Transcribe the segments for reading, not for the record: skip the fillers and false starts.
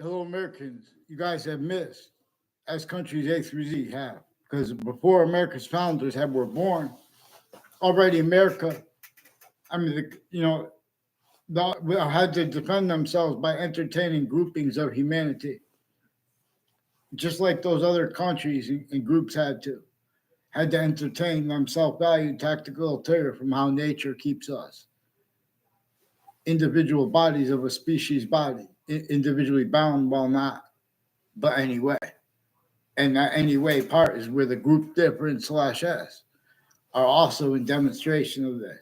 hello, Americans, you guys have missed, as countries A through Z have. Because before America's founders were born, already America, I mean, had to defend themselves by entertaining groupings of humanity, just like those other countries and groups had to entertain them self-valued tactical ulterior from how nature keeps us individual bodies of a species body, individually bound while not, but anyway. And that anyway part is where the group difference slash S are also in demonstration of this.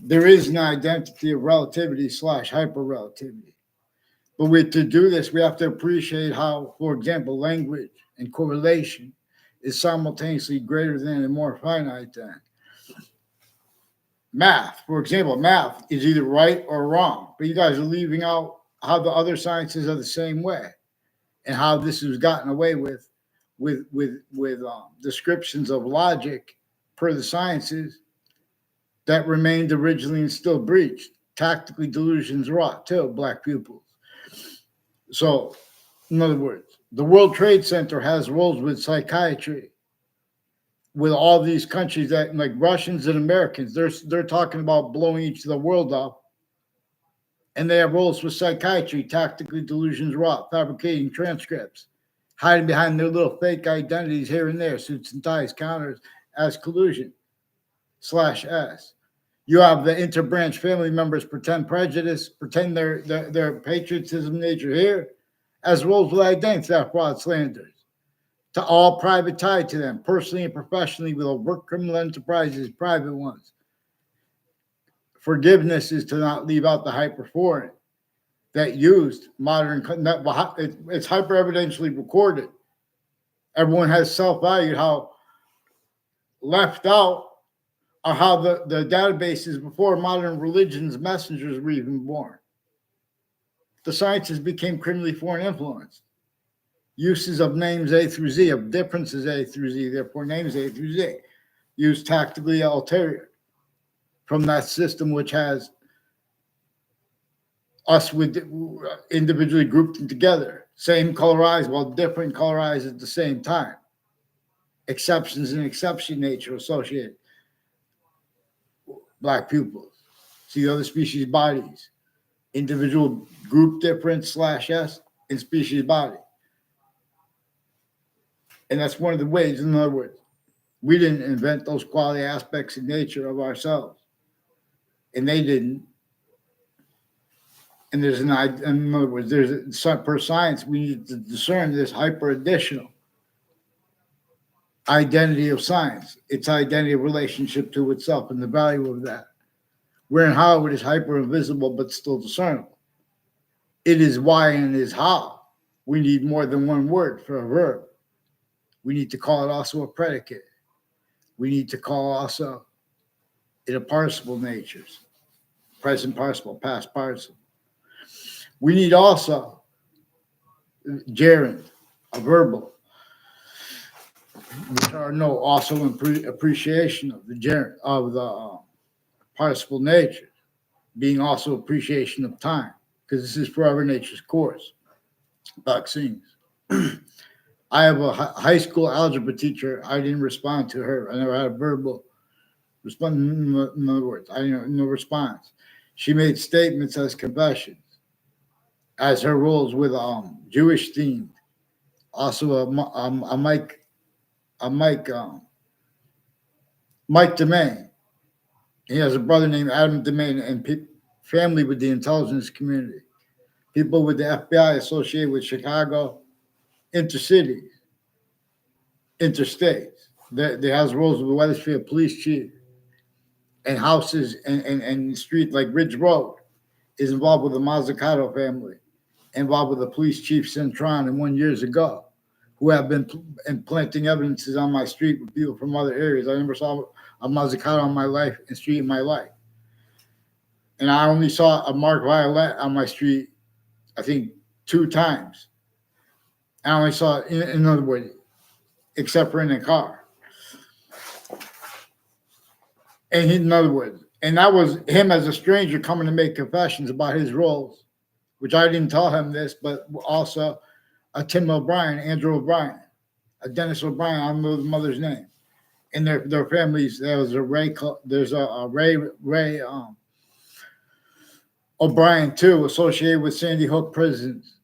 There is an identity of relativity slash hyper relativity. But to do this, we have to appreciate how, for example, language and correlation is simultaneously greater than and more finite than. Math, for example, math is either right or wrong, but you guys are leaving out how the other sciences are the same way, and how this was gotten away with descriptions of logic per the sciences that remained originally and still breached. Tactically delusions wrought too, black pupils. So, in other words, the World Trade Center has roles with psychiatry, with all these countries that, like Russians and Americans, they're talking about blowing each of the world up, and they have roles with psychiatry, tactically delusions wrought, fabricating transcripts, hiding behind their little fake identities here and there, suits and ties, counters as collusion slash S. You have the interbranch family members pretend prejudice, pretend their patriotism nature here, as roles with identity theft, fraud, slanders, to all private tied to them, personally and professionally, with overt criminal enterprises, private ones. Forgiveness is to not leave out the hyperforeign that used modern, it's hyper evidentially recorded. Everyone has self-valued how left out are how the databases before modern religions messengers were even born. The sciences became criminally foreign influenced. Uses of names A through Z, of differences A through Z, therefore names A through Z, used tactically ulterior from that system which has us with individually grouped together, same color eyes while different color eyes at the same time. Exceptions and exception nature associated. Black pupils, see other species bodies, individual group difference slash S in species body. And that's one of the ways, in other words, we didn't invent those quality aspects in nature of ourselves. And they didn't. And in other words, per science, we need to discern this hyper additional identity of science, its identity of relationship to itself and the value of that. Where and how it is hyper invisible but still discernible. It is why and it is how. We need more than one word for a verb. We need to call it also a predicate. We need to call also it a participle natures. Present participle, past participle. We need also gerund, a verbal, which are also appreciation of the gerund, of the participle nature, being also appreciation of time, because this is forever nature's course. Vaccines. I have a high school algebra teacher. I didn't respond to her. I never had a verbal response. In other words, I no response. She made statements as confessions, as her roles with Jewish themed. Also Mike Demain. He has a brother named Adam Demain and family with the intelligence community. People with the FBI associated with Chicago, intercities, interstates. They has roles with the Wethersfield police chief and houses and street like Ridge Road is involved with the Mazzucato family, involved with the police chief Centron and 1 years ago, who have been planting evidences on my street with people from other areas. I never saw a Mazzucato on my life and street in my life. And I only saw a marked violet on my street, I think, 2 times. I only saw it, in other words, except for in a car. And in other words, and that was him as a stranger coming to make confessions about his roles which I didn't tell him this, but also a Tim O'Brien, Andrew O'Brien, a Dennis O'Brien, I don't know the mother's name. In their families, there was a Ray O'Brien too, associated with Sandy Hook prisons,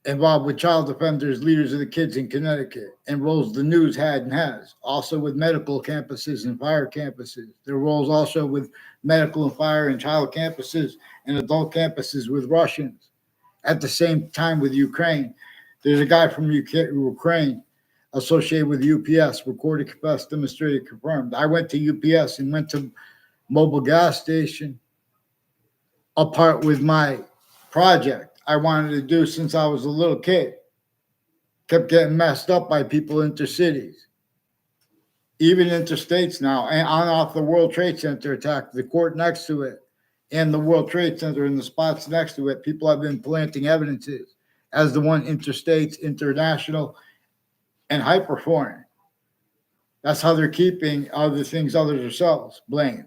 involved with child offenders, leaders of the kids in Connecticut, and roles the news had and has. Also with medical campuses and fire campuses. There are roles also with medical and fire and child campuses and adult campuses with Russians. At the same time with Ukraine, there's a guy from Ukraine associated with UPS, recorded, confessed, demonstrated, confirmed. I went to UPS and went to Mobile gas station apart with my project I wanted to do since I was a little kid. Kept getting messed up by people intercities, even interstates now, and on off the World Trade Center attack, the court next to it, and the World Trade Center and the spots next to it. People have been planting evidences as the one interstates, international, and hyperforeign. That's how they're keeping other things other themselves blamed.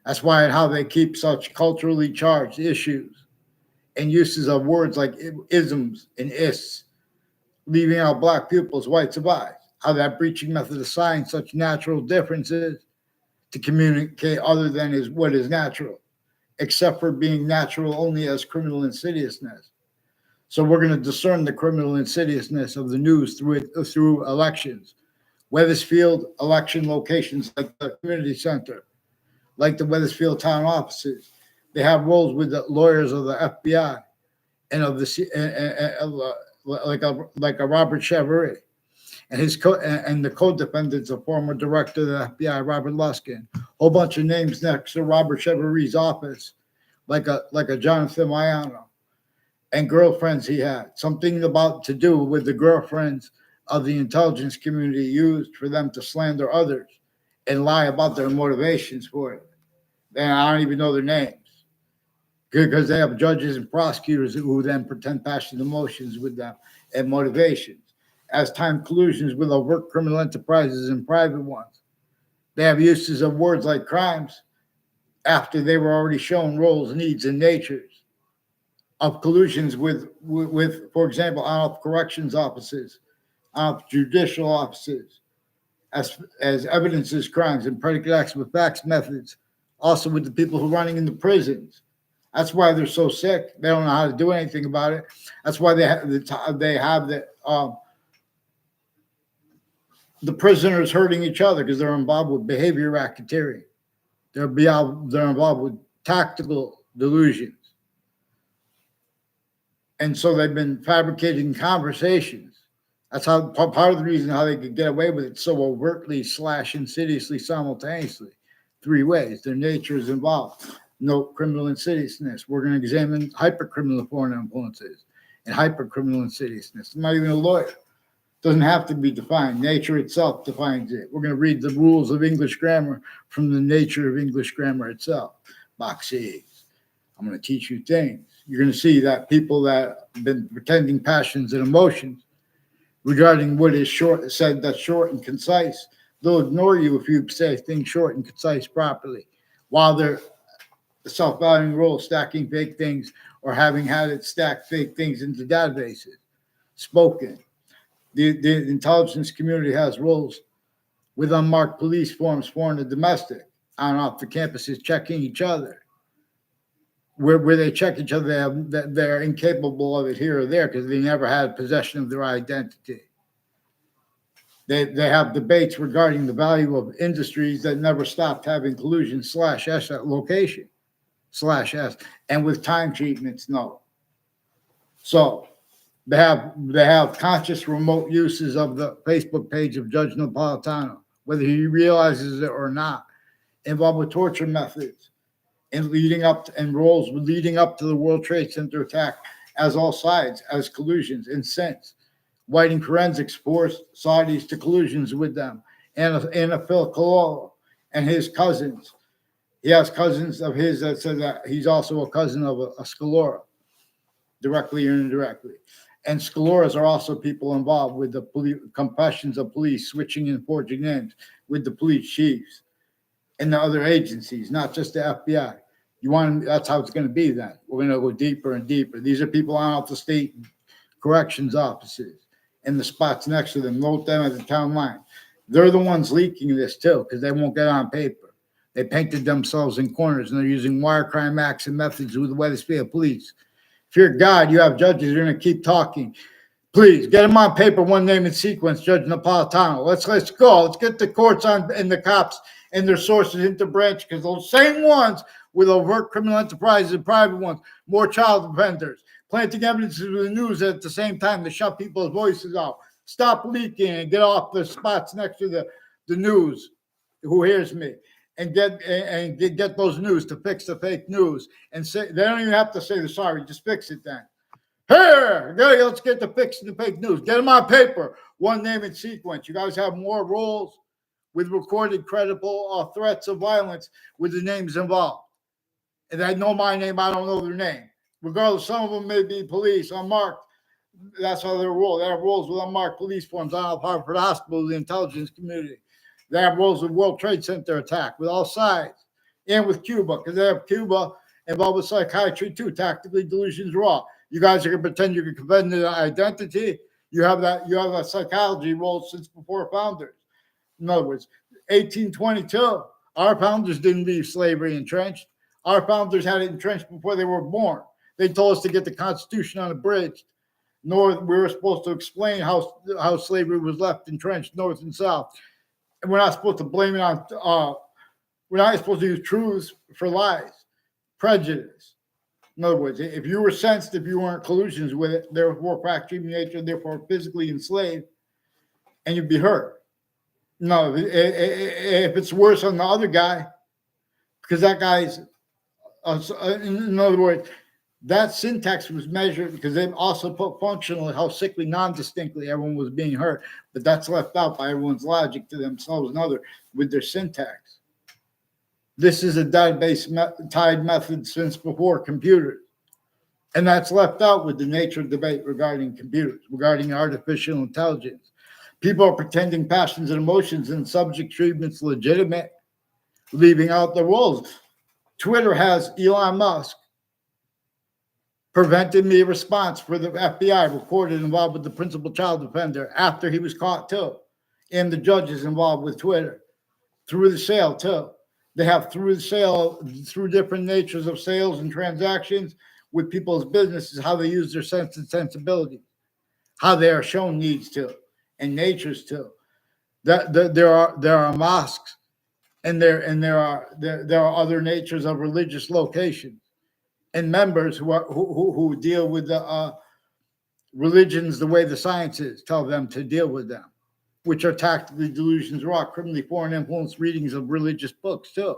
That's why and how they keep such culturally charged issues and uses of words like isms and ists, leaving out black pupils, white survive. How that breaching method assigns such natural differences to communicate other than is what is natural, except for being natural only as criminal insidiousness. So we're going to discern the criminal insidiousness of the news through elections. Weathersfield election locations like the community center, like the Weathersfield town offices. They have roles with the lawyers of the FBI and of the like a Robert Chevery and and the co-defendants, a former director of the FBI, Robert Luskin. Whole bunch of names next to Robert Chevery's office, like a Jonathan Maiano, and girlfriends he had. Something about to do with the girlfriends of the intelligence community used for them to slander others and lie about their motivations for it. And I don't even know their names because they have judges and prosecutors who then pretend passionate emotions with them and motivations as time collusions with overt criminal enterprises and private ones. They have uses of words like crimes after they were already shown roles, needs, and natures of collusions with for example, on corrections offices, of judicial offices, as evidences, crimes, and predicate acts with facts methods, also with the people who are running in the prisons. That's why they're so sick. They don't know how to do anything about it. That's why they have the prisoners hurting each other because they're involved with behavior racketeering. They're involved with tactical delusions. And so they've been fabricating conversations. That's how part of the reason how they could get away with it so overtly / insidiously simultaneously. 3 ways. Their nature is involved. No criminal insidiousness. We're going to examine hypercriminal foreign influences and hypercriminal insidiousness. I'm not even a lawyer. It doesn't have to be defined. Nature itself defines it. We're going to read the rules of English grammar from the nature of English grammar itself. Boxes. I'm going to teach you things. You're going to see that people that have been pretending passions and emotions regarding what is said that's short and concise, they'll ignore you if you say things short and concise properly, while they're self-valuing role stacking fake things or having had it stack fake things into databases. Spoken. The intelligence community has roles with unmarked police forms, foreign and domestic, on and off the campuses, checking each other. Where they check each other, they're incapable of it here or there because they never had possession of their identity. They have debates regarding the value of industries that never stopped having collusion / S at location / S, and with time treatments, no. So they have conscious remote uses of the Facebook page of Judge Napolitano, whether he realizes it or not, involved with torture methods and roles leading up to the World Trade Center attack as all sides, as collusions and since. Whiting forensics forced Saudis to collusions with them, and a Phil Cololo and his cousins. He has cousins of his that said that he's also a cousin of a Scalora, directly or indirectly. And Scaloras are also people involved with the confessions of police switching and forging names with the police chiefs and the other agencies, not just the FBI. That's how it's going to be then. We're going to go deeper and deeper. These are people on off the state corrections offices and the spots next to them. Note them at the town line. They're the ones leaking this too because they won't get on paper. They painted themselves in corners and they're using wire crime acts and methods with the Wethersfield police. Fear God, you have judges who are going to keep talking. Please get them on paper, one name in sequence, Judge Napolitano. Let's go. Let's get the courts on and the cops and their sources into branch because those same ones with overt criminal enterprises and private ones, more child offenders, planting evidence with the news at the same time to shut people's voices out. Stop leaking and get off the spots next to the news. Who hears me? And get those news to fix the fake news and say they don't even have to say they're sorry. Just fix it then. Here, let's get the fixing the fake news. Get them on paper, one name in sequence. You guys have more roles with recorded credible threats of violence with the names involved. And I know my name, I don't know their name. Regardless, some of them may be police, unmarked. That's how they roll. They have roles with unmarked police forms on Harvard Hospital, the intelligence community. They have roles with World Trade Center attack with all sides and with Cuba because they have Cuba involved with psychiatry too. Tactically delusions raw. You guys are going to pretend you can defend the identity. You have that psychology role since before founders. In other words, 1822, our founders didn't leave slavery entrenched. Our founders had it entrenched before they were born. They told us to get the Constitution unabridged. North, we were supposed to explain how slavery was left entrenched north and south. And we're not supposed to blame it on, we're not supposed to use truths for lies, prejudice. In other words, if you were sensitive, you weren't collusions with it, therefore factory nature, therefore physically enslaved, and you'd be hurt. No, if it's worse on the other guy, because that guy's, in other words, that syntax was measured because they've also put functionally how sickly, non-distinctly everyone was being hurt, but that's left out by everyone's logic to themselves and other with their syntax. This is a database tied method since before computers. And that's left out with the nature of debate regarding computers, regarding artificial intelligence. People are pretending passions and emotions and subject treatment's legitimate, leaving out the roles. Twitter has Elon Musk prevented me a response for the FBI recorded involved with the principal child offender after he was caught too, and the judges involved with Twitter through the sale too. They have through the sale, through different natures of sales and transactions with people's businesses, how they use their sense and sensibility, how they are shown needs to and natures to. There are mosques and there are other natures of religious locations and members who deal with the religions the way the sciences tell them to deal with them, which are tactically delusions, raw, criminally foreign influence readings of religious books too.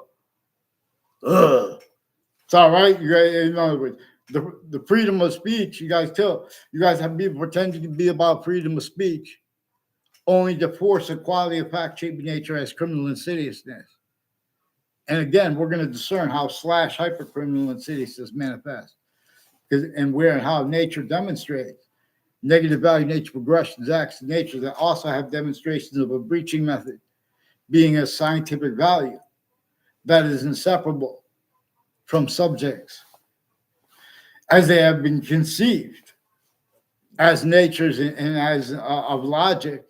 Ugh. It's all right. You guys, in other words, the freedom of speech. You guys have people pretending to be about freedom of speech, only to force a quality of fact-shaping nature as criminal insidiousness. And again, we're going to discern how / hypercriminal insidiousness manifests, and where and how nature demonstrates negative value, nature progressions, acts of nature that also have demonstrations of a breaching method being a scientific value that is inseparable from subjects as they have been conceived as natures and as of logic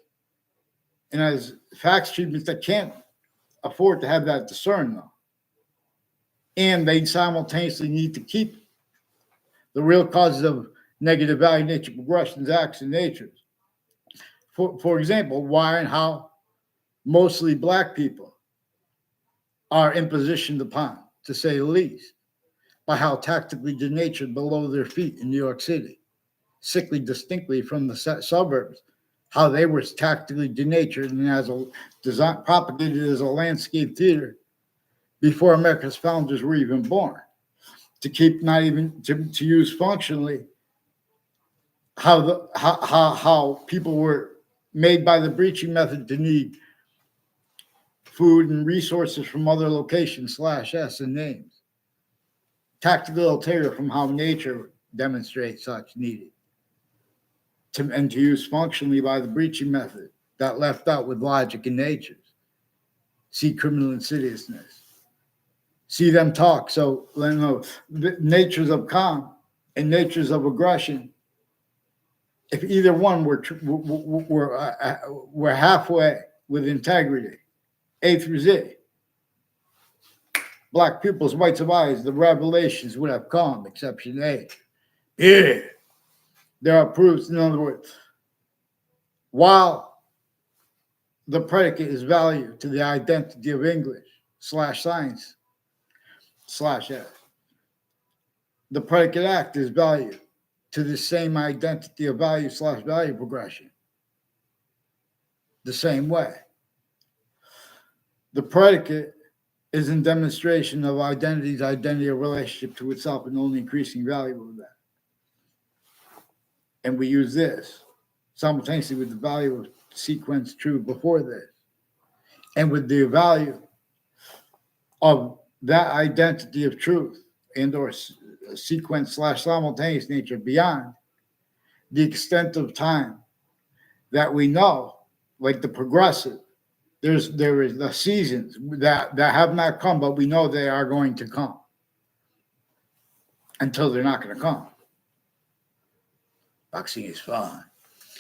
and as facts treatments that can't afford to have that discerned though. And they simultaneously need to keep the real causes of negative value, nature progressions, acts, and natures. For example, why and how mostly Black people are impositioned upon, to say the least, by how tactically denatured below their feet in New York City, sickly distinctly from the suburbs, how they were tactically denatured and as a design propagated as a landscape theater before America's founders were even born, to keep not even to use functionally how people were made by the breaching method to need food and resources from other locations / S and names. Tactical ulterior from how nature demonstrates such needed. And to use functionally by the breaching method that left out with logic and natures. See criminal insidiousness. see them talk. So, you know, the natures of calm and natures of aggression, if either one were halfway with integrity, A through Z, black pupils, whites of eyes, the revelations would have come, exception A. Yeah. There are proofs, in other words, while the predicate is value to the identity of English / science / F, the predicate act is value to the same identity of value / value progression. The same way. The predicate is in demonstration of identity's identity of relationship to itself and only increasing value of that. And we use this simultaneously with the value of sequence true before this, and with the value of that identity of truth and or sequence / simultaneous nature beyond the extent of time that we know, like the progressive. There is the seasons that have not come, but we know they are going to come until they're not going to come. Boxing is fun.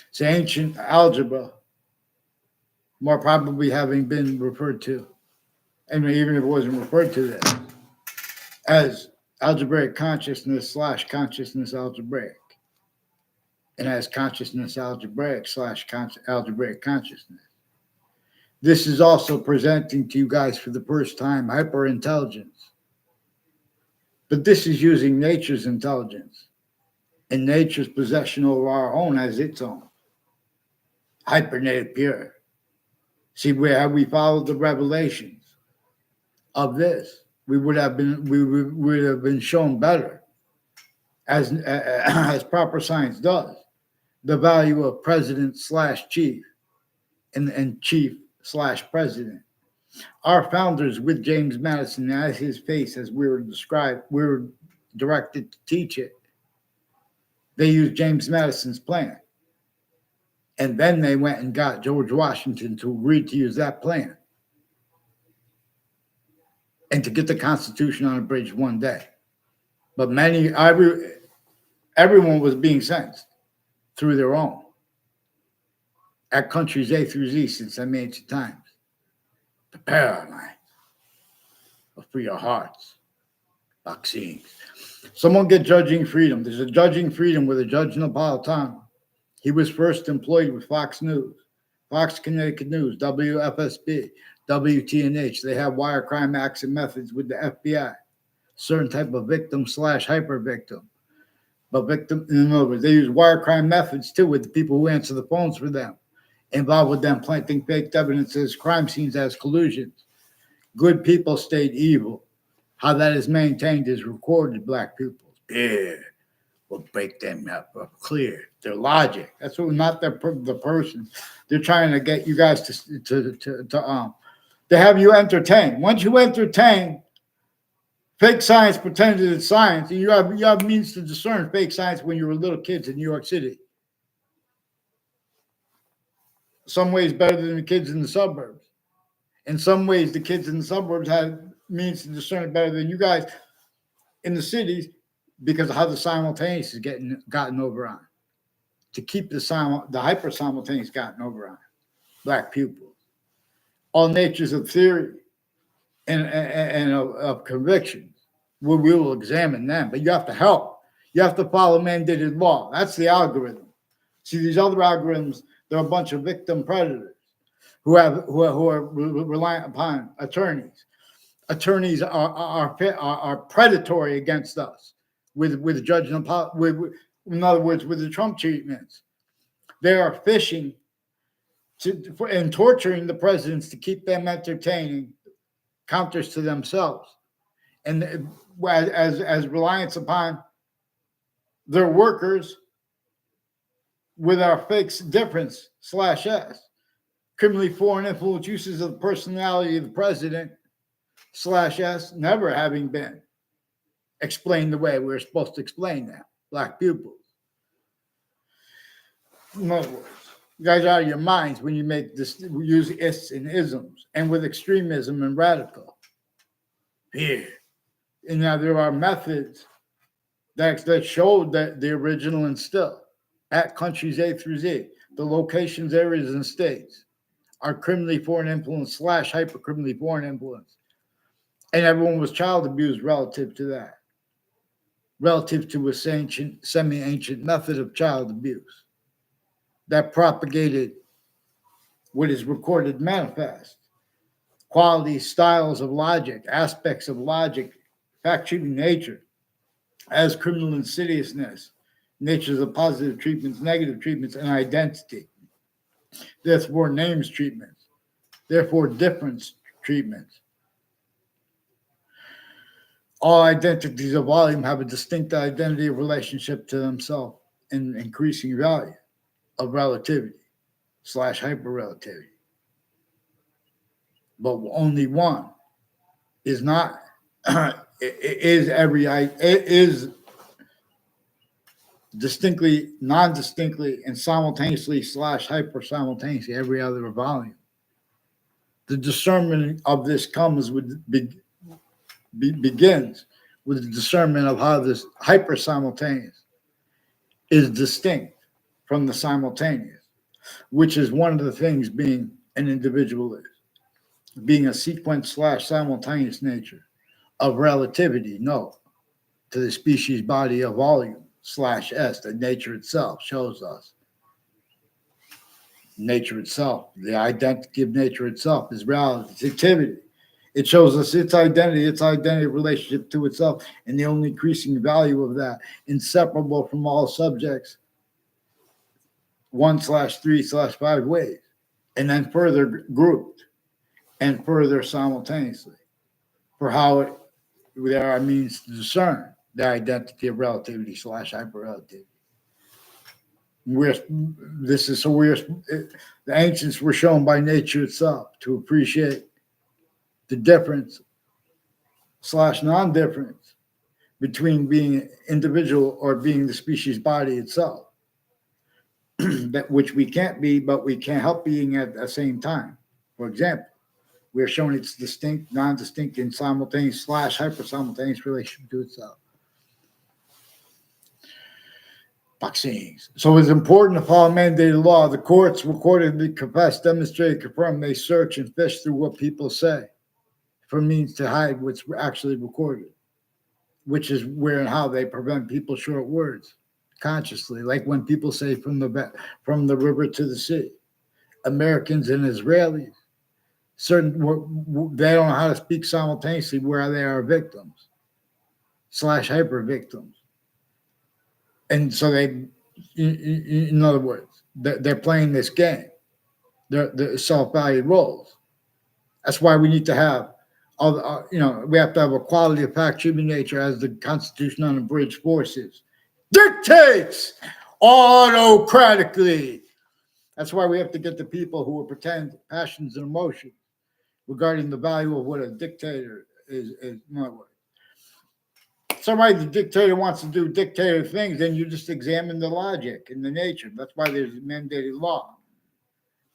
It's ancient algebra, more probably having been referred to, and even if it wasn't referred to this, as algebraic consciousness / consciousness algebraic, and as consciousness algebraic / algebraic consciousness. This is also presenting to you guys for the first time hyperintelligence. But this is using nature's intelligence and nature's possession over our own as its own. Hypernative pure. See, where we followed the revelations of this, we would have been shown better, as proper science does, the value of president / chief and chief / president. Our founders, with James Madison as his face, as we were directed to teach it. They used James Madison's plan. And then they went and got George Washington to agree to use that plan and to get the Constitution on a bridge one day. But everyone was being sentenced through their own at countries A through Z since them ancient times. The paradigm of free your hearts. Vaccines. Someone get judging freedom. There's a judging freedom with a Judge Napolitano. He was first employed with Fox News, Fox Connecticut News, WFSB, WTNH. They have wire crime acts and methods with the FBI. Certain type of victim / hyper victim. But victim, in other words, they use wire crime methods too with the people who answer the phones for them, involved with them planting fake evidence as crime scenes as collusions. Good people stayed evil. How that is maintained is recorded, black people. Yeah, we'll break them up clear. Their logic. That's what, not the person. They're trying to get you guys to have you entertain. Once you entertain fake science, pretended it's science, and you have means to discern fake science when you were little kids in New York City. Some ways better than the kids in the suburbs. In some ways, the kids in the suburbs had means to discern it better than you guys in the cities because of how the simultaneous is gotten over on. To keep the hyper simultaneous gotten over on. Black pupils. All natures of theory and of convictions. We will examine them, but you have to help. You have to follow mandated law. That's the algorithm. See, these other algorithms, they're a bunch of victim predators who are reliant upon attorneys. Attorneys are predatory against us with Judge Napolitano. In other words, with the Trump treatments, they are fishing and torturing the presidents to keep them entertaining counters to themselves, and as reliance upon their workers with our fake difference / S, criminally foreign influence uses of the personality of the president / S never having been explained the way we're supposed to explain that. Black pupils. In other words, you guys are out of your minds when you make this, use ists and isms, and with extremism and radical. Here, And now there are methods that showed that the original and still at countries A through Z, the locations, areas, and states are criminally foreign influence / hyper-criminally foreign influence. And everyone was child abused relative to that, relative to a semi-ancient method of child abuse that propagated what is recorded manifest, qualities, styles of logic, aspects of logic, fact-treating nature as criminal insidiousness, natures of positive treatments, negative treatments, and identity. Therefore, names treatments. Therefore, difference treatments. All identities of volume have a distinct identity of relationship to themselves and increasing value of relativity / hyperrelativity. But only one is not is distinctly, non-distinctly, and simultaneously / hyper simultaneously every other volume. The discernment of this comes with begins with the discernment of how this hyper simultaneous is distinct from the simultaneous, which is one of the things being an individual is, being a sequence / simultaneous nature of relativity, no, to the species body of volume / S that nature itself shows us. Nature itself, the identity of nature itself is reality, it's activity. It shows us its identity relationship to itself, and the only increasing value of that, inseparable from all subjects, 1 / 3 / 5 ways, and then further grouped and further simultaneously. For how there are means to discern the identity of relativity / hyperrelativity. The ancients were shown by nature itself to appreciate the difference / non-difference between being individual or being the species body itself, that which we can't be, but we can't help being at the same time. For example, we are shown its distinct, non-distinct, and simultaneous / hyper-simultaneous relationship to itself. Vaccines. So it's important to follow mandated law. The courts recorded, confessed, demonstrated, confirmed. They search and fish through what people say for means to hide what's actually recorded, which is where and how they prevent people short words consciously, like when people say from the river to the sea. Americans and Israelis, they don't know how to speak simultaneously where they are victims / hyper victims. And so they, in other words, they're playing this game. They're self-valued roles. That's why we need to have we have to have a quality of fact treatment nature as the Constitution unabridged forces dictates autocratically. That's why we have to get the people who will pretend passions and emotions regarding the value of what a dictator is. Somebody, the dictator wants to do dictator things, then you just examine the logic and the nature. That's why there's mandated law.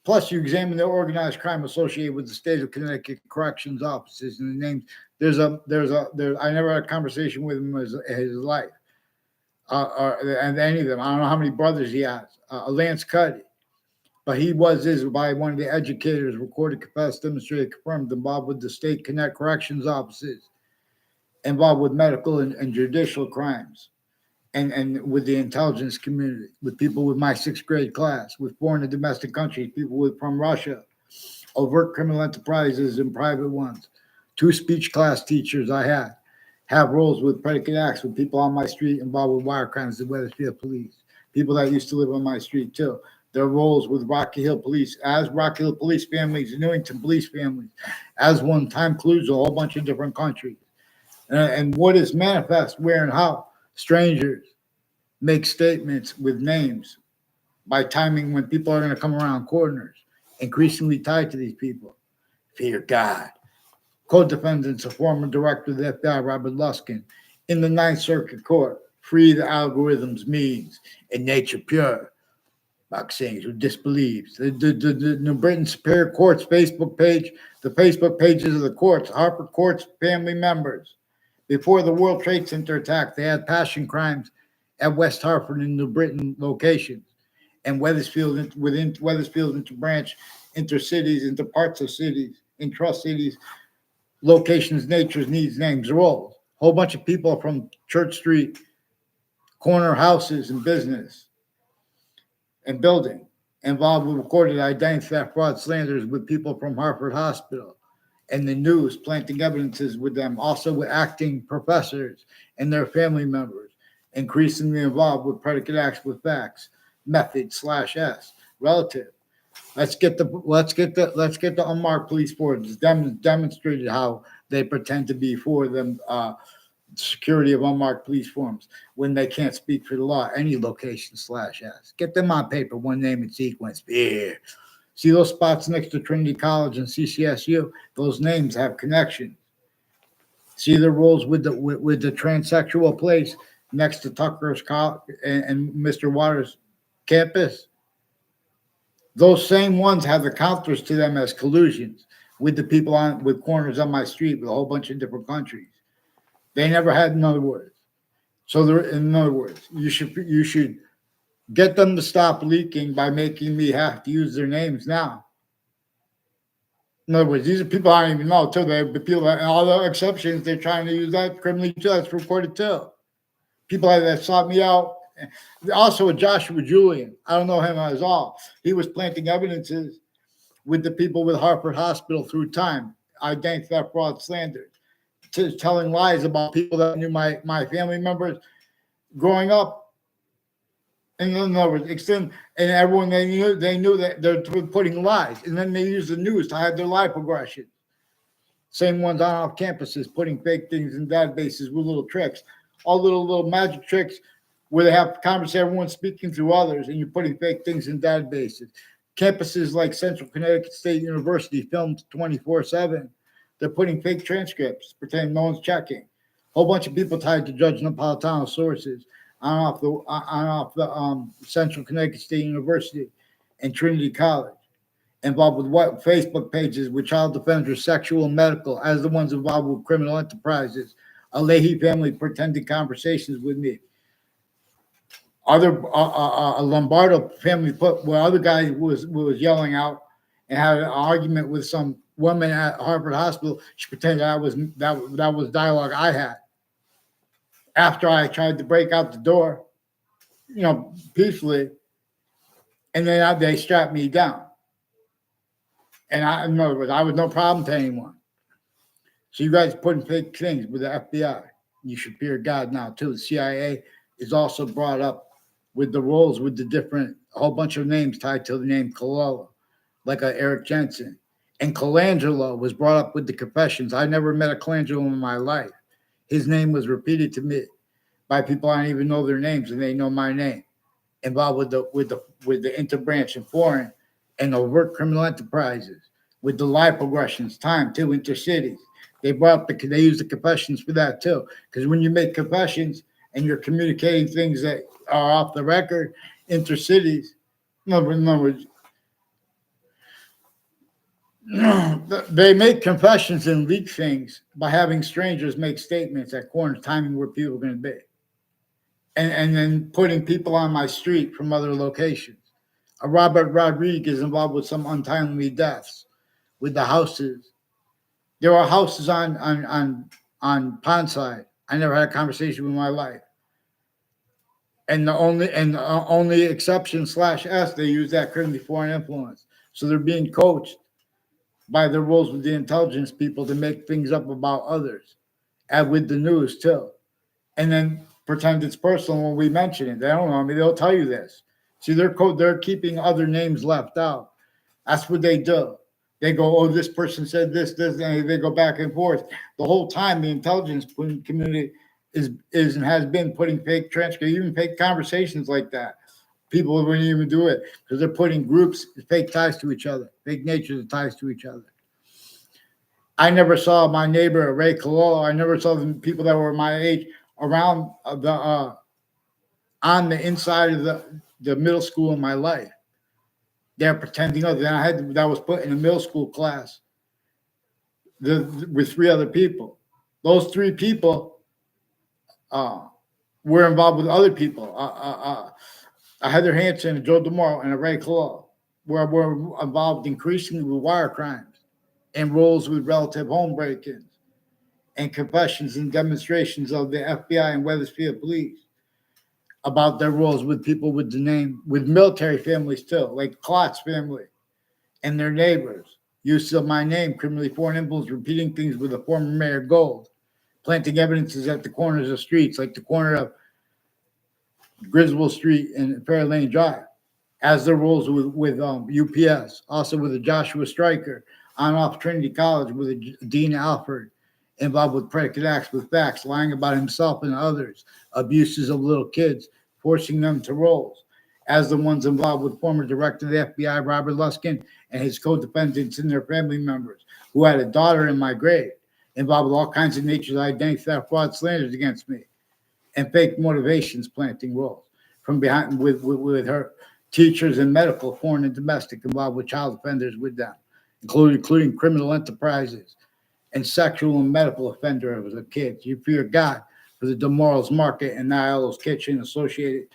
Plus, you examine the organized crime associated with the state of Connecticut corrections offices and the names. I never had a conversation with him as his life, and any of them. I don't know how many brothers he has. Lance Cuddy, but he is by one of the educators, recorded, confessed, demonstrated, confirmed, involved with the state Connect corrections offices, involved with medical and judicial crimes. And with the intelligence community, with people with my 6th grade class, with foreign and domestic countries, people from Russia, overt criminal enterprises and private ones. 2 speech class teachers I have roles with predicate acts with people on my street involved with wire crimes, the Wethersfield police, people that used to live on my street too. Their roles with Rocky Hill police, as Rocky Hill police families, Newington police families, as one time clues a whole bunch of different countries. And what is manifest, where and how strangers make statements with names by timing when people are going to come around corners, increasingly tied to these people. Fear God. Co-defendants, a former director of the FBI, Robert Luskin, in the Ninth Circuit Court, free the algorithms means in nature pure. Vaccines who disbelieves. The New Britain Superior Court's Facebook page, the Facebook pages of the courts, Harper Court's family members, Before the World Trade Center attack, they had passion crimes at West Hartford and New Britain locations, and Weathersfield within Weathersfield into branch into cities, into parts of cities, intra cities, locations, natures, needs, names, roles. Whole bunch of people from Church Street, corner houses and business and building involved with recorded identity theft, fraud, slanders with people from Hartford Hospital and the news, planting evidences with them, also with acting professors and their family members, increasingly involved with predicate acts with facts, method slash S, relative. Let's get the unmarked police force demonstrated how they pretend to be for them security of unmarked police forms when they can't speak for the law. Any location slash S. Get them on paper, one name and sequence. Yeah. See those spots next to Trinity College and CCSU? Those names have connections. See the roles with the transsexual place next to Tucker's college and Mr. Waters' campus. Those same ones have the counters to them as collusions with the people on with corners on my street with a whole bunch of different countries. They never had, in other words. So there, in other words, you should get them to stop leaking by making me have to use their names now. In other words, these are people I don't even know too. The people that all the exceptions, they're trying to use that criminally too. That's recorded too. People that sought me out. Also with Joshua Julian. I don't know him at all. He was planting evidences with the people with Hartford Hospital through time, identity theft, fraud, slander, telling lies about people that knew my family members growing up. And in other words, extend and everyone they knew that they're putting lies, and then they use the news to hide their lie progression. Same ones on off campuses putting fake things in databases with little tricks, all little magic tricks where they have conversation, everyone's speaking through others, and you're putting fake things in databases. Campuses like Central Connecticut State University filmed 24/7. They're putting fake transcripts, pretending no one's checking. Whole bunch of people tied to Judge Napolitano sources on off the Central Connecticut State University and Trinity College, involved with what Facebook pages with child defenders, sexual and medical, as the ones involved with criminal enterprises. A Leahy family pretending conversations with me. Other a Lombardo family put where other guy was yelling out and had an argument with some woman at Harvard Hospital. She pretended that was dialogue I had after I tried to break out the door, peacefully, and then they strapped me down. And in other words, I was no problem to anyone. So you guys putting fake things with the FBI. You should fear God now too. The CIA is also brought up with the roles with the different, a whole bunch of names tied to the name Colella, like Eric Jensen. And Colangelo was brought up with the confessions. I never met a Colangelo in my life. His name was repeated to me by people I don't even know their names, and they know my name. Involved with the interbranch and foreign and overt criminal enterprises, with the lie progressions, time too, intercities. They use the confessions for that too. Because when you make confessions and you're communicating things that are off the record, intercities, in other words, they make confessions and leak things by having strangers make statements at corners, timing where people are going to be. And then putting people on my street from other locations. Robert Rodriguez involved with some untimely deaths with the houses. There are houses on Pondside. I never had a conversation with my life. And the only exception /S, they use that criminally foreign influence. So they're being coached by their roles with the intelligence people to make things up about others, and with the news too, and then pretend it's personal when we mention it. They don't know me. They'll tell you this. See, they're keeping other names left out. That's what they do. They go, oh, this person said this, and they go back and forth. The whole time, the intelligence community is and has been putting fake transcripts, even fake conversations like that. People wouldn't even do it because they're putting groups, fake ties to each other, fake natures of ties to each other. I never saw my neighbor, Ray Cololo. I never saw the people that were my age around on the inside of the middle school in my life. They're pretending other than that was put in a middle school class with 3 other people. Those 3 people We're involved with other people. Heather Hansen and Joe DeMoro and Ray Colo, where we're involved increasingly with wire crimes and roles with relative home break-ins and confessions and demonstrations of the FBI and Weathersfield police about their roles with people with the name, with military families too, like Klotz's family and their neighbors. Use of my name, criminally foreign influence, repeating things with the former Mayor Gold, planting evidences at the corners of streets, like the corner of Griswold Street and Fair Lane Drive, as their roles with UPS, also with the Joshua Stryker on off Trinity College with Dean Alford, involved with predicate acts with facts, lying about himself and others, abuses of little kids, forcing them to roles, as the ones involved with former director of the FBI, Robert Luskin, and his co-defendants and their family members, who had a daughter in my grave, involved with all kinds of natures of identity theft, fraud, slanders against me, and fake motivations planting roles from behind with her teachers and medical, foreign and domestic, involved with child offenders with them, including criminal enterprises and sexual and medical offenders of kids. You fear God for the DeMorals Market and Niall's Kitchen associated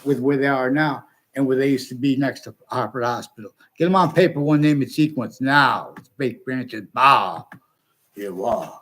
with where they are now and where they used to be next to Harvard Hospital. Get them on paper, one name and sequence now. It's Baked Branches. Bob. You are.